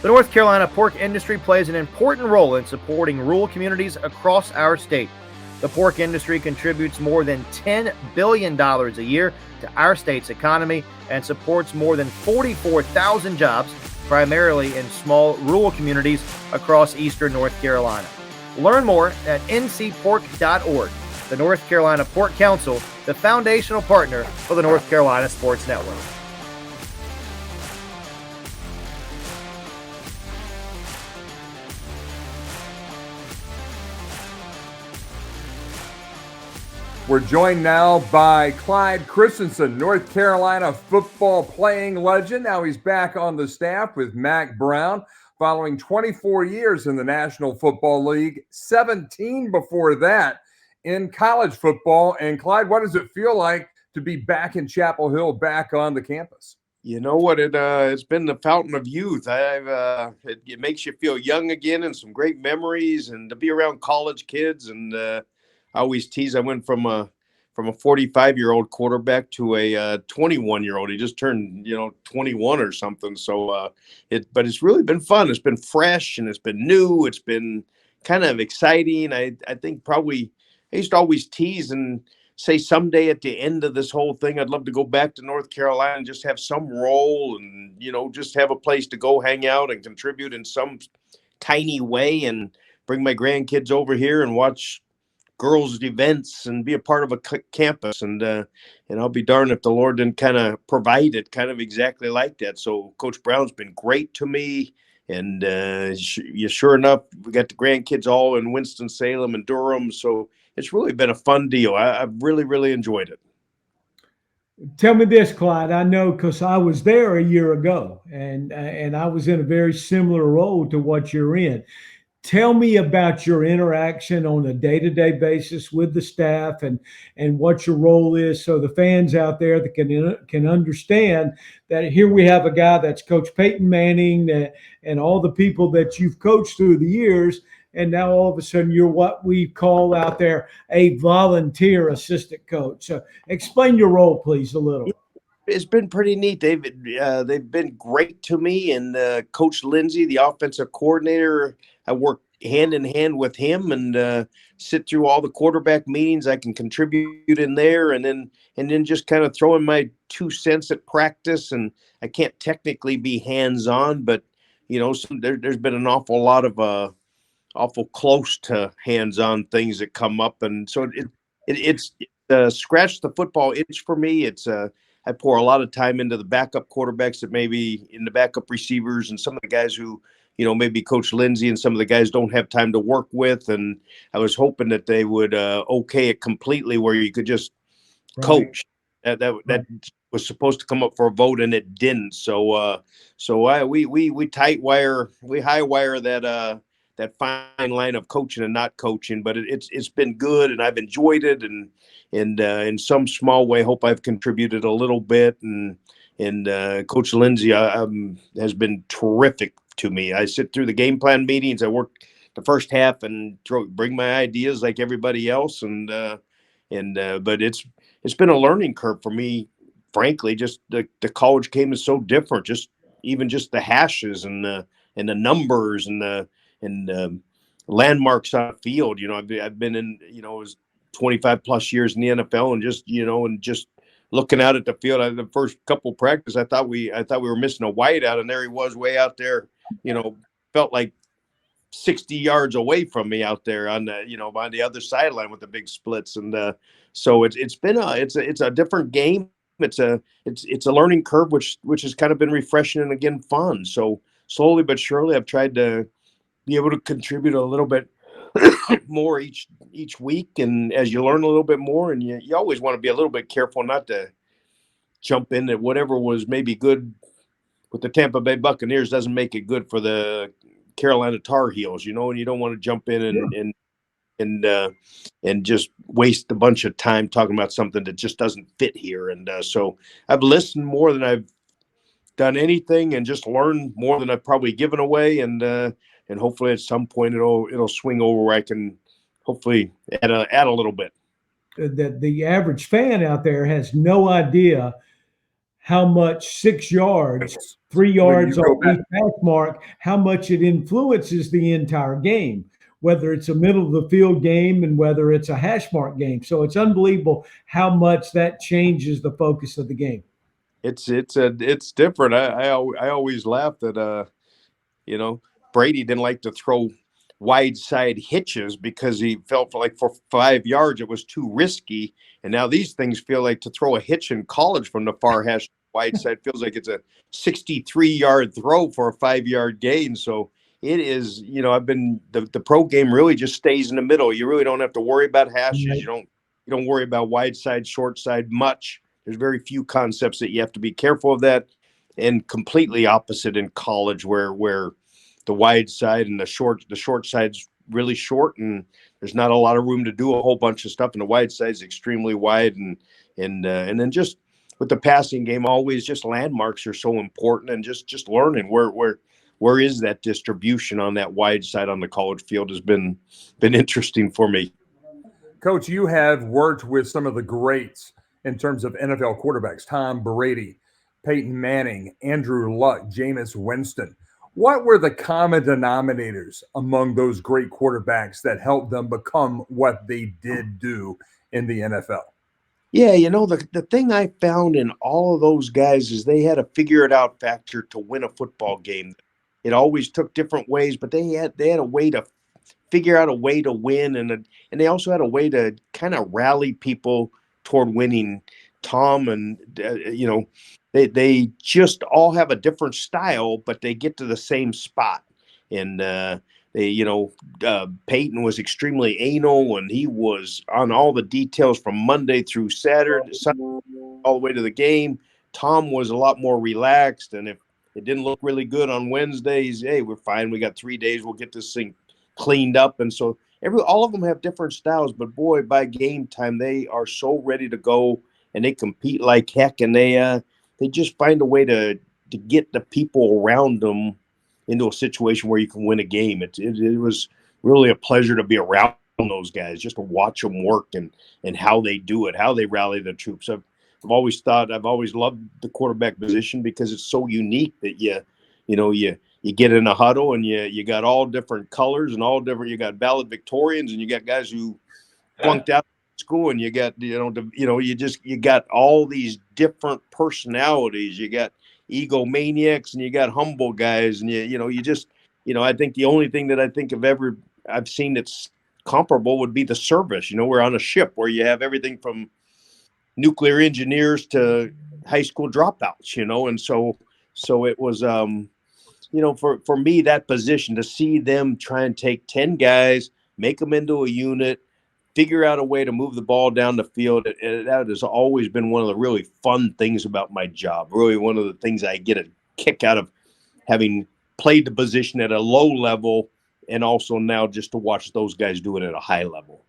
The North Carolina pork industry plays an important role in supporting rural communities across our state. The pork industry contributes more than $10 billion a year to our state's economy and supports more than 44,000 jobs, primarily in small rural communities across eastern North Carolina. Learn more at ncpork.org. The North Carolina Pork Council, the foundational partner for the North Carolina Sports Network. We're joined now by Clyde Christensen, North Carolina football playing legend. Now he's back on the staff with Mack Brown following 24 years in the National Football League, 17 before that in college football. And Clyde, what does it feel like to be back in Chapel Hill, back on the campus? You know what? It's been the fountain of youth. It makes you feel young again and some great memories, and to be around college kids. And I always tease, I went from a 45-year-old quarterback to a 21-year-old. He just turned 21 or something. So but it's really been fun. It's been fresh and it's been new. It's been kind of exciting. I think probably I used to always tease and say someday at the end of this whole thing, I'd love to go back to North Carolina and just have some role and just have a place to go hang out and contribute in some tiny way and bring my grandkids over here and watch girls' events and be a part of a campus. And I'll be darned if the Lord didn't kind of provide it kind of exactly like that. So Coach Brown's been great to me. And sure enough, we got the grandkids all in Winston-Salem and Durham. So it's really been a fun deal. I've really, really enjoyed it. Tell me this, Clyde. I know because I was there a year ago, and I was in a very similar role to what you're in. Tell me about your interaction on a day-to-day basis with the staff and what your role is, so the fans out there that can understand that here we have a guy that's coached Peyton Manning and all the people that you've coached through the years, and now all of a sudden you're what we call out there a volunteer assistant coach. So explain your role, please, a little. It's been pretty neat. They've been great to me, and Coach Lindsey, the offensive coordinator, I work hand in hand with him and sit through all the quarterback meetings. I can contribute in there, and then just kind of throw in my 2 cents at practice. And I can't technically be hands-on, but there's been an awful lot of awful close to hands-on things that come up, and so it's scratched the football itch for me. I pour a lot of time into the backup quarterbacks that maybe in the backup receivers and some of the guys who, maybe Coach Lindsey and some of the guys don't have time to work with. And I was hoping that they would okay it completely where you could just coach. That was supposed to come up for a vote and it didn't. So we tight wire, we high wire that fine line of coaching and not coaching, but it's been good and I've enjoyed it, and in some small way, hope I've contributed a little bit. And Coach Lindsey has been terrific to me. I sit through the game plan meetings. I work the first half and bring my ideas like everybody else, but it's been a learning curve for me. Frankly, just the college game is so different. Even the hashes and the numbers and the landmarks on the field. I've been in, it was 25 plus years in the NFL, and just looking out at the field. The first couple of practice, I thought we were missing a wideout, and there he was way out there. Felt like 60 yards away from me out there on the on the other sideline with the big splits. And so it's a different game. It's a learning curve, which has kind of been refreshing and again fun. So slowly but surely, I've tried to be able to contribute a little bit more each week. And as you learn a little bit more, and you always want to be a little bit careful not to jump in at whatever was maybe good with the Tampa Bay Buccaneers doesn't make it good for the Carolina Tar Heels, and you don't want to jump in and just waste a bunch of time talking about something that just doesn't fit here. And so I've listened more than I've done anything, and just learned more than I've probably given away. And hopefully at some point it'll swing over where I can hopefully add a little bit. That the average fan out there has no idea how much 6 yards, 3 When you yards go on back, each pass mark, how much it influences the entire game, whether it's a middle of the field game and whether it's a hash mark game. So it's unbelievable how much that changes the focus of the game. It's different. I always laugh that you know, Brady didn't like to throw wide side hitches because he felt like for 5 yards it was too risky. And now these things feel like to throw a hitch in college from the far hash wide side feels like it's a 63-yard throw for a 5-yard gain. So it is, I've been the pro game really just stays in the middle. You really don't have to worry about hashes. You don't worry about wide side, short side much. There's very few concepts that you have to be careful of that. And completely opposite in college where the wide side and the short side's really short and there's not a lot of room to do a whole bunch of stuff, and the wide side is extremely wide, and then just with the passing game, always just landmarks are so important, and just learning where is that distribution on that wide side on the college field has been interesting for me. Coach, you have worked with some of the greats in terms of NFL quarterbacks: Tom Brady, Peyton Manning, Andrew Luck, Jameis Winston. What were the common denominators among those great quarterbacks that helped them become what they did do in the NFL? Yeah, the thing I found in all of those guys is they had a figure it out factor to win a football game. It always took different ways, but they had a way to figure out a way to win, and they also had a way to kind of rally people toward winning. Tom and they just all have a different style, but they get to the same spot. And Peyton was extremely anal, and he was on all the details from Monday through Saturday, Sunday, all the way to the game. Tom was a lot more relaxed, and if it didn't look really good on Wednesdays, hey, we're fine. We got 3 days. We'll get this thing cleaned up. And so all of them have different styles, but boy, by game time, they are so ready to go, and they compete like heck, and they just find a way to get the people around them into a situation where you can win a game. It was really a pleasure to be around those guys, just to watch them work and how they do it, how they rally the troops. I've always loved the quarterback position because it's so unique that you get in a huddle and you got all different colors and all different. You got valedictorians and you got guys who flunked out of school, and you got you got all these different personalities. You got egomaniacs and you got humble guys, and I think the only thing that I think I've seen that's comparable would be the service. We're on a ship where you have everything from nuclear engineers to high school dropouts, and so it was for me, that position, to see them try and take 10 guys, make them into a unit, figure out a way to move the ball down the field. That has always been one of the really fun things about my job. Really, one of the things I get a kick out of, having played the position at a low level, and also now just to watch those guys do it at a high level.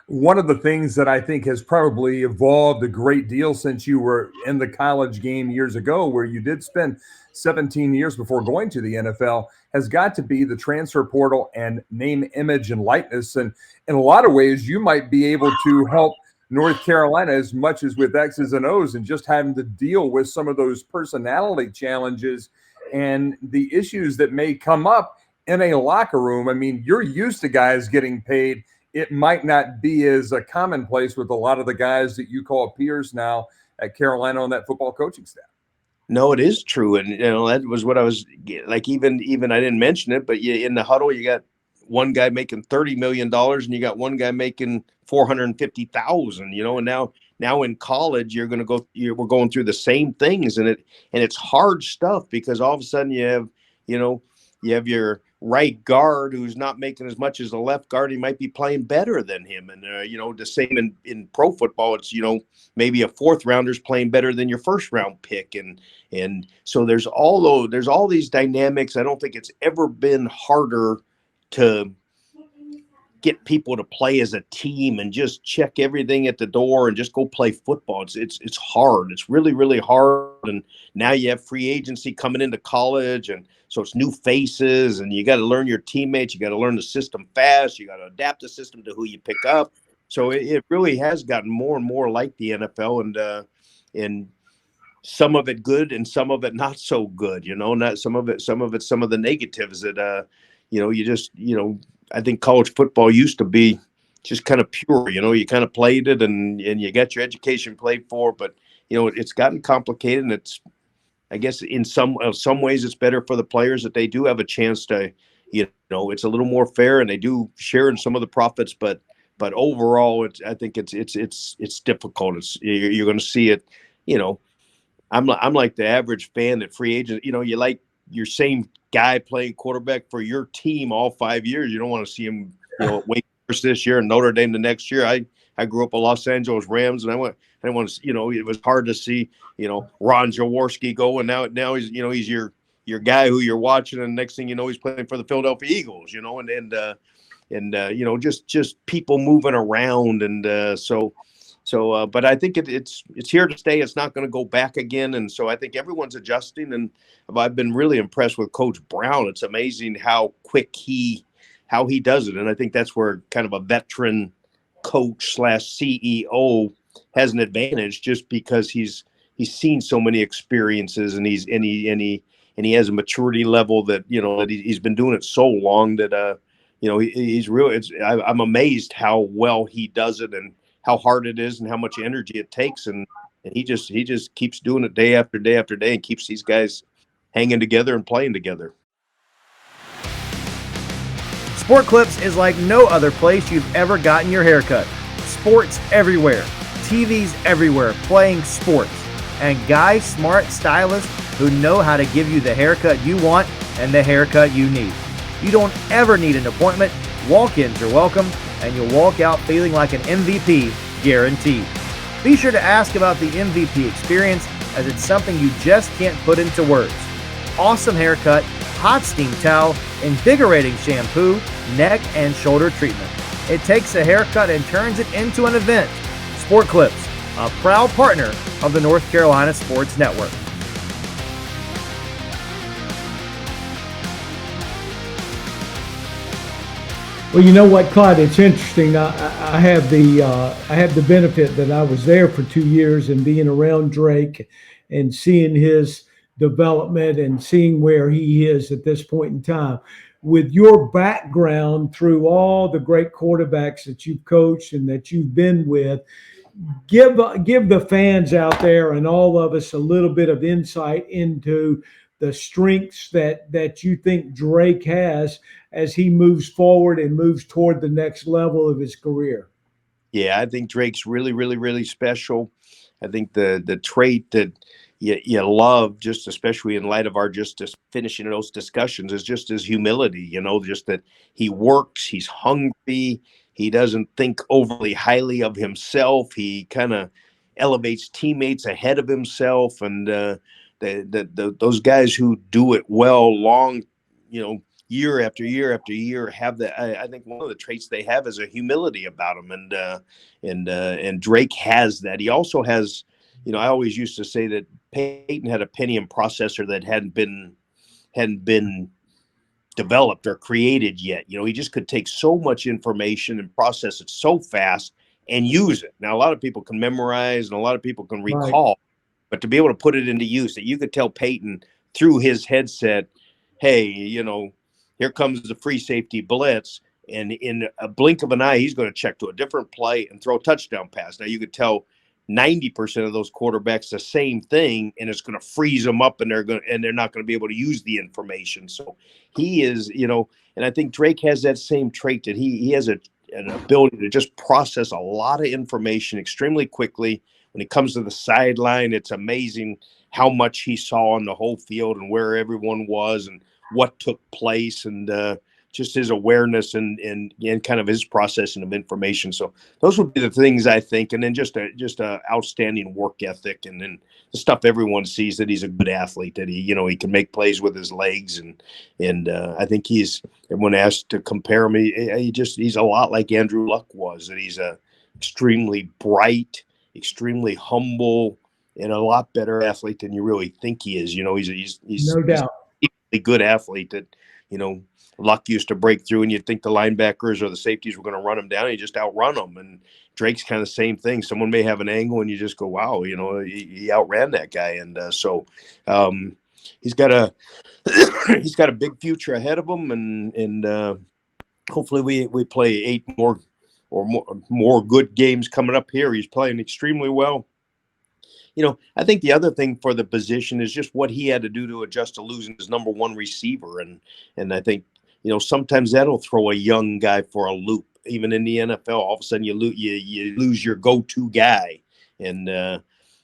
One of the things that I think has probably evolved a great deal since you were in the college game years ago, where you did spend 17 years before going to the NFL, has got to be the transfer portal and name, image, and likeness. And in a lot of ways, you might be able to help North Carolina as much as with X's and O's, and just having to deal with some of those personality challenges and the issues that may come up in a locker room. I mean, you're used to guys getting paid. It might not be as a commonplace with a lot of the guys that you call peers now at Carolina on that football coaching staff. No, it is true. And, that was what I was like, even I didn't mention it, but in the huddle, you got one guy making $30 million and you got one guy making $450,000, and now in college, we're going through the same things, and it's hard stuff, because all of a sudden you have your right guard who's not making as much as the left guard. He might be playing better than him. And, the same in pro football, it's, maybe a fourth rounder's playing better than your first round pick. And so there's all these dynamics. I don't think it's ever been harder to get people to play as a team and just check everything at the door and just go play football. It's hard. It's really, really hard. And now you have free agency coming into college, and so it's new faces, and you got to learn your teammates. You got to learn the system fast. You got to adapt the system to who you pick up. So it really has gotten more and more like the NFL, and some of it good and some of it not so good, not some of the negatives that, I think college football used to be just kind of pure, you kind of played it and you got your education paid for, but, it's gotten complicated, and I guess in some ways it's better for the players that they do have a chance to, it's a little more fair and they do share in some of the profits, but overall, I think it's difficult. You're going to see it, I'm like the average fan that free agent, you like your same guy playing quarterback for your team all 5 years. You don't want to see him, Wake Forest this year and Notre Dame the next year. I grew up a Los Angeles Rams, and I didn't want to, it was hard to see, Ron Jaworski go, and now he's, he's your guy who you're watching, and next thing you know, he's playing for the Philadelphia Eagles, just people moving around, and but I think it's here to stay. It's not going to go back again, and so I think everyone's adjusting, and I've been really impressed with Coach Brown. It's amazing how quick he does it, and I think that's where kind of a veteran coach / CEO has an advantage, just because he's seen so many experiences, and he has a maturity level that that he's been doing it so long that he's real. I'm amazed how well he does it and how hard it is and how much energy it takes, and he just keeps doing it day after day after day and keeps these guys hanging together and playing together. Sport Clips is like no other place you've ever gotten your haircut. Sports everywhere, TVs everywhere, playing sports, and guys, smart stylists who know how to give you the haircut you want and the haircut you need. You don't ever need an appointment. Walk-ins are welcome, and you'll walk out feeling like an MVP, guaranteed. Be sure to ask about the MVP experience, as it's something you just can't put into words. Awesome haircut, hot steam towel, invigorating shampoo, neck and shoulder treatment. It takes a haircut and turns it into an event. Sport Clips, a proud partner of the North Carolina Sports Network. Well, you know what, Clyde? It's interesting. I have the benefit that I was there for 2 years and being around Drake and seeing his development and seeing where he is at this point in time. With your background through all the great quarterbacks that you've coached and that you've been with, give the fans out there and all of us a little bit of insight into the strengths that you think Drake has as he moves forward and moves toward the next level of his career. Yeah, I think Drake's really, really, really special. I think the trait that you love, just especially in light of our just finishing those discussions, is just his humility, just that he works, he's hungry, he doesn't think overly highly of himself, he kind of elevates teammates ahead of himself, and those guys who do it well long, year after year after year have that. I think one of the traits they have is a humility about them, and Drake has that. He also has, I always used to say that Peyton had a Pentium processor that hadn't been developed or created yet. He just could take so much information and process it so fast and use it. Now, a lot of people can memorize and a lot of people can recall, right, but to be able to put it into use, that you could tell Peyton through his headset, hey, here comes the free safety blitz, and in a blink of an eye, he's going to check to a different play and throw a touchdown pass. Now, you could tell 90% of those quarterbacks the same thing, and it's going to freeze them up, and they're not going to be able to use the information. So he is, and I think Drake has that same trait, that he has an ability to just process a lot of information extremely quickly. When it comes to the sideline, it's amazing how much he saw on the whole field and where everyone was and what took place, and just his awareness and kind of his processing of information. So those would be the things I think. And then just a outstanding work ethic, and then the stuff everyone sees, that he's a good athlete, that he can make plays with his legs. And I think everyone asked to compare him. He's a lot like Andrew Luck was, that he's a extremely bright, extremely humble, and a lot better athlete than you really think he is. He's no doubt a good athlete that, Luck used to break through, and you'd think the linebackers or the safeties were going to run him down. He just outrun them, and Drake's kind of the same thing. Someone may have an angle and you just go, wow, he outran that guy. And so he's got a he's got a big future ahead of him. And hopefully we play 8 more good games coming up here. He's playing extremely well. I think the other thing for the position is just what he had to do to adjust to losing his number 1 receiver. And I think, sometimes that'll throw a young guy for a loop. Even in the NFL, all of a sudden you lose your go-to guy. And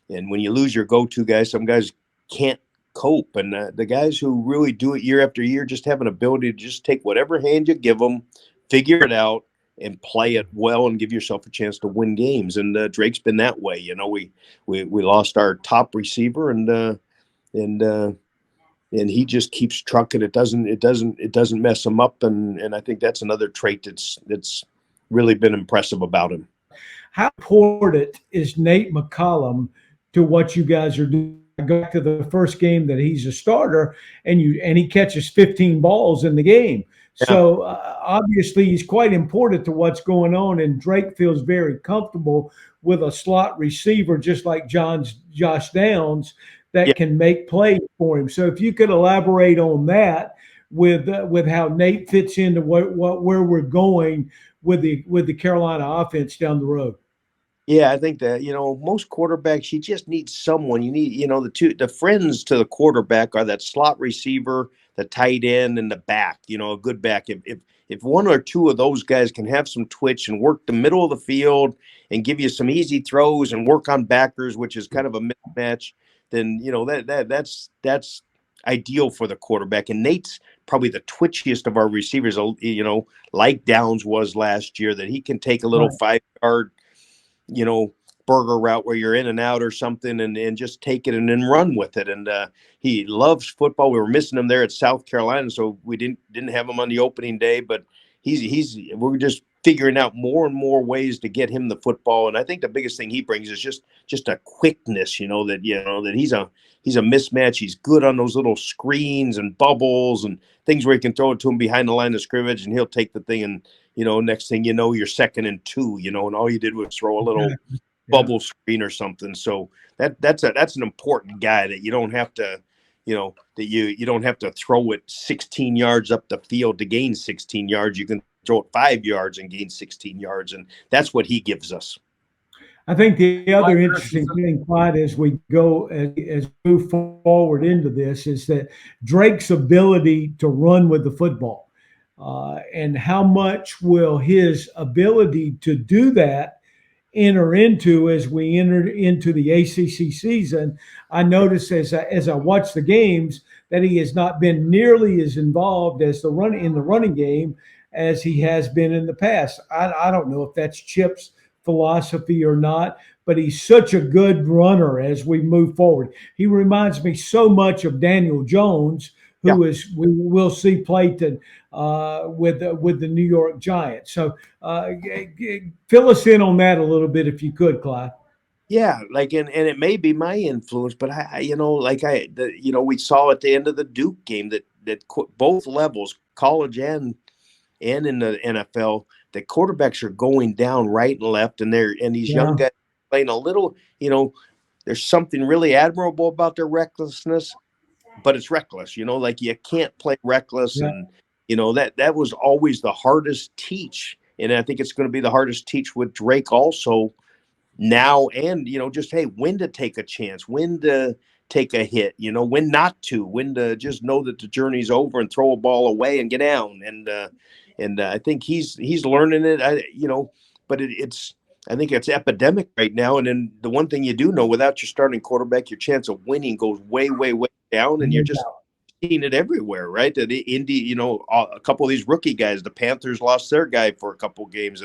when you lose your go-to guy, some guys can't cope. And the guys who really do it year after year just have an ability to just take whatever hand you give them, figure it out, and play it well and give yourself a chance to win games. And Drake's been that way. We lost our top receiver and he just keeps trucking. It doesn't mess him up. And I think that's another trait that's really been impressive about him. How important is Nate McCollum to what you guys are doing? I go back to the first game that he's a starter and he catches 15 balls in the game. Yeah. So obviously he's quite important to what's going on, and Drake feels very comfortable with a slot receiver just like Josh Downs that can make plays for him. So if you could elaborate on that with how Nate fits into where we're going with the Carolina offense down the road. Yeah, I think that, most quarterbacks, you just need someone. You need, the friends to the quarterback are that slot receiver, the tight end, and the back, a good back. If one or two of those guys can have some twitch and work the middle of the field and give you some easy throws and work on backers, which is kind of a mismatch, then, that's ideal for the quarterback. And Nate's probably the twitchiest of our receivers, like Downs was last year, that he can take a little 5-yard, burger route where you're in and out or something and just take it and then run with it. And he loves football. We were missing him there at South Carolina, so we didn't have him on the opening day, but we're just figuring out more and more ways to get him the football. And I think the biggest thing he brings is just a quickness, that he's a mismatch. He's good on those little screens and bubbles and things where you can throw it to him behind the line of scrimmage and he'll take the thing and, next thing you know, you're 2nd and 2, and all you did was throw a little bubble screen or something. So that's an important guy that you don't have to, that you don't have to throw it 16 yards up the field to gain 16 yards. You can throw it 5 yards and gain 16 yards. And that's what he gives us. I think the other interesting thing, Clyde, as we go, as we move forward into this, is that Drake's ability to run with the football. And how much will his ability to do that enter into as we enter into the ACC season? I noticed as I watch the games that he has not been nearly as involved in the running game as he has been in the past. I don't know if that's Chip's philosophy or not, but he's such a good runner as we move forward. He reminds me so much of Daniel Jones, who we will see play with the New York Giants. So fill us in on that a little bit if you could, Clyde. Yeah, and it may be my influence, but we saw at the end of the Duke game that both levels, college and in the NFL, the quarterbacks are going down right and left, and these young guys playing a little. There's something really admirable about their recklessness, but it's reckless. You can't play reckless, and that was always the hardest teach, and I think it's going to be the hardest teach with Drake also now. And just when to take a chance, when to take a hit, when not to, when to just know that the journey's over and throw a ball away and get down. And I think he's learning it. But I think it's epidemic right now. And then the one thing you do know, without your starting quarterback, your chance of winning goes way, way, way down. And you're just seeing it everywhere, right? That Indy, a couple of these rookie guys, the Panthers lost their guy for a couple of games.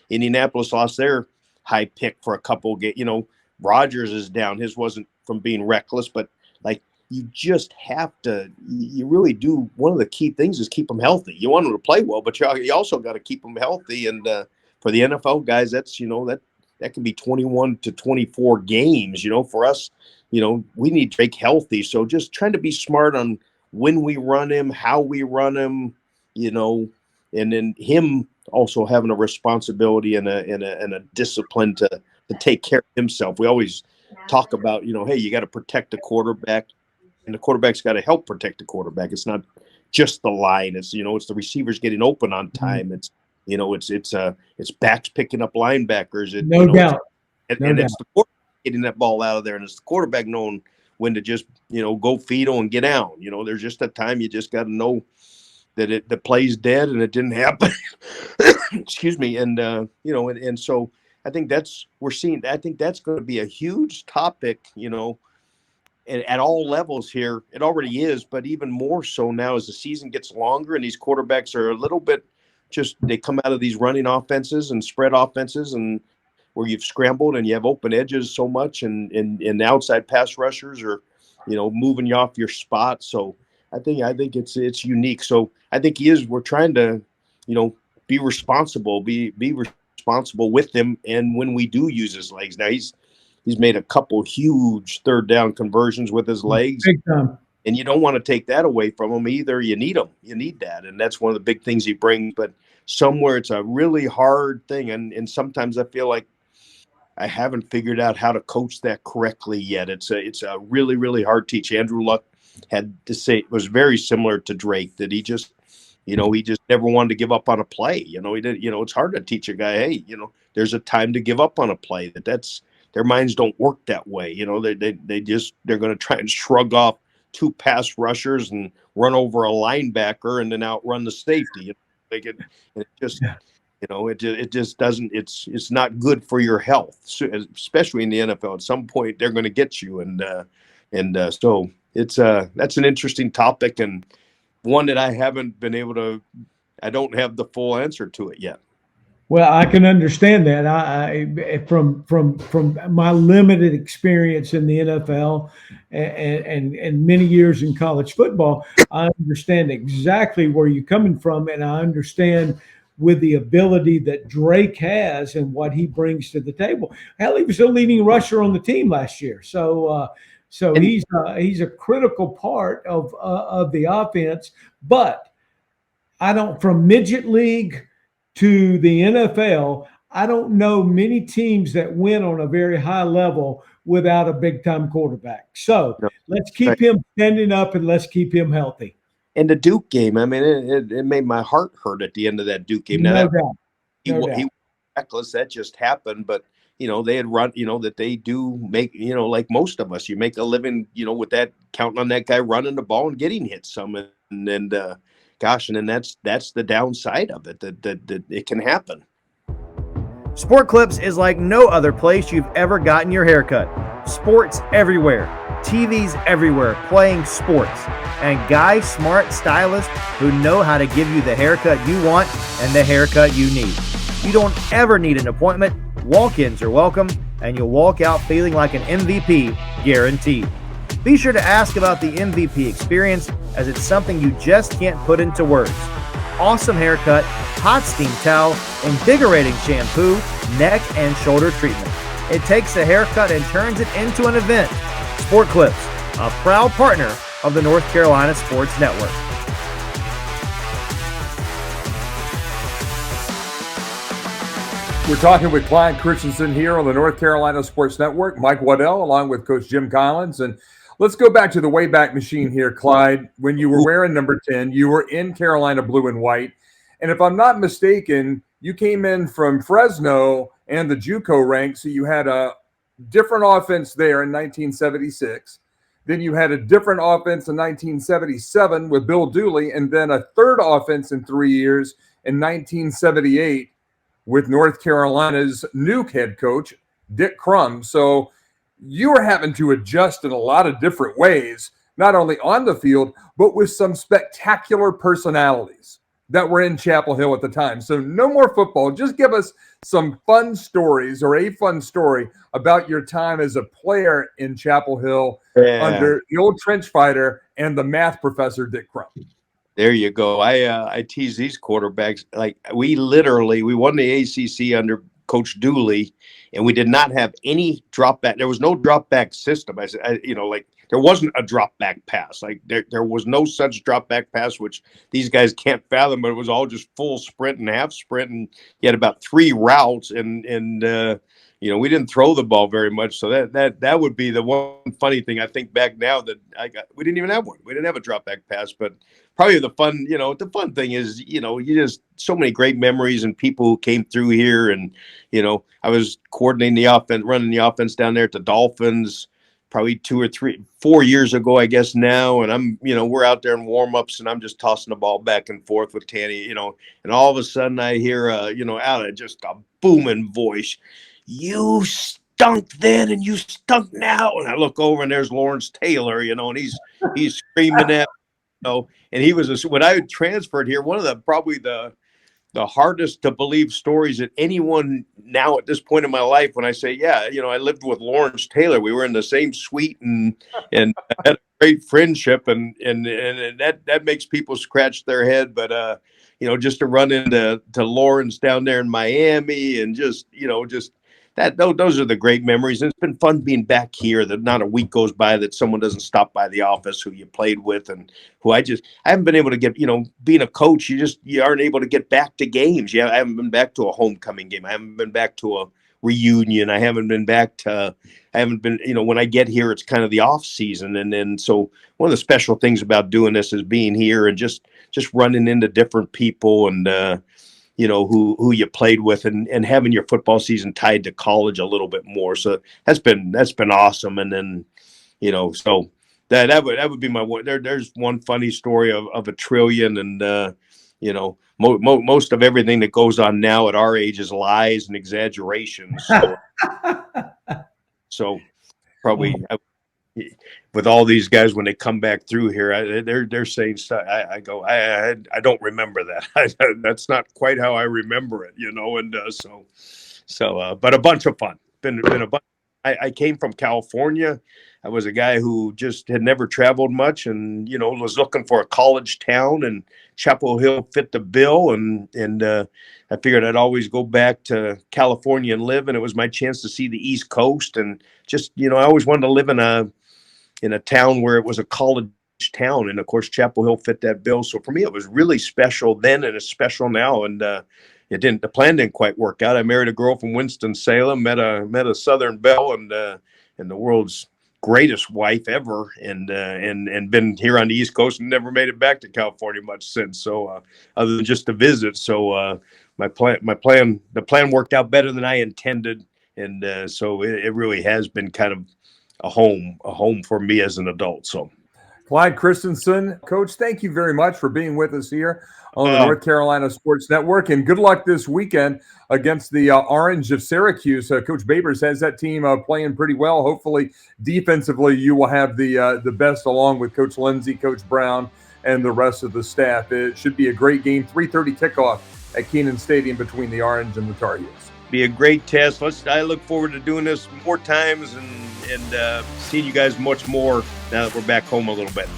Indianapolis lost their high pick for a couple of games. Rodgers is down. His wasn't from being reckless, but you just have to, you really do. One of the key things is keep them healthy. You want them to play well, but you also got to keep them healthy. And for the NFL guys, that's, that can be 21 to 24 games. For us, we need Drake healthy. So just trying to be smart on when we run him, how we run him, and then him also having a responsibility and a discipline to take care of himself. We always talk about, hey, you got to protect the quarterback, and the quarterback's got to help protect the quarterback. It's not just the line. It's it's the receivers getting open on time. It's it's backs picking up linebackers. No doubt. And it's the quarterback getting that ball out of there, and it's the quarterback knowing when to just go feed and get down. There's just a time you just got to know that the play's dead and it didn't happen. Excuse me. And and so I think we're seeing. I think that's going to be a huge topic. At all levels here. It already is, but even more so now as the season gets longer and these quarterbacks are a little bit they come out of these running offenses and spread offenses and where you've scrambled and you have open edges so much and the outside pass rushers are, moving you off your spot. So I think it's unique. So I think we're trying to, be responsible with him. And when we do use his legs, now he's made a couple huge third down conversions with his legs. Big time. And you don't want to take that away from him either. You need him. You need that. And that's one of the big things he brings. But somewhere it's a really hard thing. And sometimes I feel like I haven't figured out how to coach that correctly yet. It's a really, really hard teach. Andrew Luck had to say it was very similar to Drake, that he just never wanted to give up on a play. He did, it's hard to teach a guy, hey, there's a time to give up on a play. That's their minds don't work that way. They're going to try and shrug off two pass rushers and run over a linebacker and then outrun the safety. It just doesn't. It's not good for your health, especially in the NFL. At some point, they're going to get you, so that's an interesting topic and one that I haven't been able to. I don't have the full answer to it yet. Well, I can understand that. I from my limited experience in the NFL and many years in college football, I understand exactly where you're coming from, and I understand with the ability that Drake has and what he brings to the table. Hell, he was the leading rusher on the team last year, so he's a critical part of the offense. But I don't, from midget league to the NFL, I don't know many teams that win on a very high level without a big-time quarterback. So let's keep him standing up and let's keep him healthy. And the Duke game, I mean, it made my heart hurt at the end of that Duke game. Now, he was reckless. That just happened. But, they had run, that they do make, like most of us, you make a living, with that, counting on that guy running the ball and getting hit some. And then that's the downside of it, that it can happen. Sport Clips is like no other place you've ever gotten your haircut. Sports everywhere, TVs everywhere, playing sports, and guys, smart stylists who know how to give you the haircut you want and the haircut you need. You don't ever need an appointment. Walk-ins are welcome, and you'll walk out feeling like an MVP, guaranteed. Be sure to ask about the MVP experience, as it's something you just can't put into words. Awesome haircut, hot steam towel, invigorating shampoo, neck and shoulder treatment. It takes a haircut and turns it into an event. Sport Clips, a proud partner of the North Carolina Sports Network. We're talking with Clyde Christensen here on the North Carolina Sports Network. Mike Waddell along with Coach Jim Collins. And let's go back to the Wayback Machine here, Clyde. When you were wearing number 10, you were in Carolina blue and white. And if I'm not mistaken, you came in from Fresno and the JUCO ranks, so you had a different offense there in 1976. Then you had a different offense in 1977 with Bill Dooley, and then a third offense in 3 years in 1978 with North Carolina's new head coach, Dick Crum. So you were having to adjust in a lot of different ways, not only on the field, but with some spectacular personalities that were in Chapel Hill at the time. So no more football. Just give us some fun stories or a fun story about your time as a player in Chapel Hill under the old trench fighter and the math professor, Dick Crum. There you go. I tease these quarterbacks. Like we won the ACC under Coach Dooley, and we did not have any drop back. There was no drop back system. I said, there wasn't a drop back pass. Like there was no such drop back pass, which these guys can't fathom. But it was all just full sprint and half sprint, and you had about 3 routes, and we didn't throw the ball very much. So that would be the one funny thing. I think back now that we didn't even have one. We didn't have a drop back pass, but probably the fun thing is, you just so many great memories and people who came through here. And, I was coordinating the offense, running the offense down there at the Dolphins probably 2 or 3, 4 years ago, I guess now. And we're out there in warmups and I'm just tossing the ball back and forth with Tanny, and all of a sudden I hear, out of just a booming voice, "You stunk then and you stunk now." And I look over and there's Lawrence Taylor, and he's screaming at me. And he was when I transferred here, one of probably the hardest to believe stories that anyone now at this point in my life, when I say, yeah, I lived with Lawrence Taylor. We were in the same suite and had a great friendship, and that makes people scratch their head. But just to run into Lawrence down there in Miami and just those are the great memories. And it's been fun being back here, that not a week goes by that someone doesn't stop by the office who you played with and who I haven't been able to get, being a coach, you aren't able to get back to games. I haven't been back to a homecoming game. I haven't been back to a reunion. I haven't been, when I get here, it's kind of the off season. And then, so one of the special things about doing this is being here and just running into different people and, who you played with and having your football season tied to college a little bit more. So that's been awesome. And then, so that would be my one. There's one funny story of a trillion, and most of everything that goes on now at our age is lies and exaggerations. So probably with all these guys, when they come back through here, they're saying stuff. I go, I don't remember that. That's not quite how I remember it, And but a bunch of fun. Been a bunch. I came from California. I was a guy who just had never traveled much, and was looking for a college town, and Chapel Hill fit the bill, and I figured I'd always go back to California and live, and it was my chance to see the East Coast, and just I always wanted to live in a town where it was a college town, and of course Chapel Hill fit that bill. So for me, it was really special then, and it's special now. And the plan didn't quite work out. I married a girl from Winston-Salem, met a Southern belle, and the world's greatest wife ever, and been here on the East Coast and never made it back to California much since. So other than just to visit. So the plan worked out better than I intended, and so it really has been kind of a home for me as an adult. So Clyde Christensen, Coach, thank you very much for being with us here on the North Carolina Sports Network, and good luck this weekend against the Orange of Syracuse. Coach Babers has that team playing pretty well. Hopefully, defensively, you will have the best, along with Coach Lindsey, Coach Brown, and the rest of the staff. It should be a great game. 3:30 kickoff at Kenan Stadium between the Orange and the Tar Heels. Be a great test. I look forward to doing this more times and seeing you guys much more now that we're back home a little bit.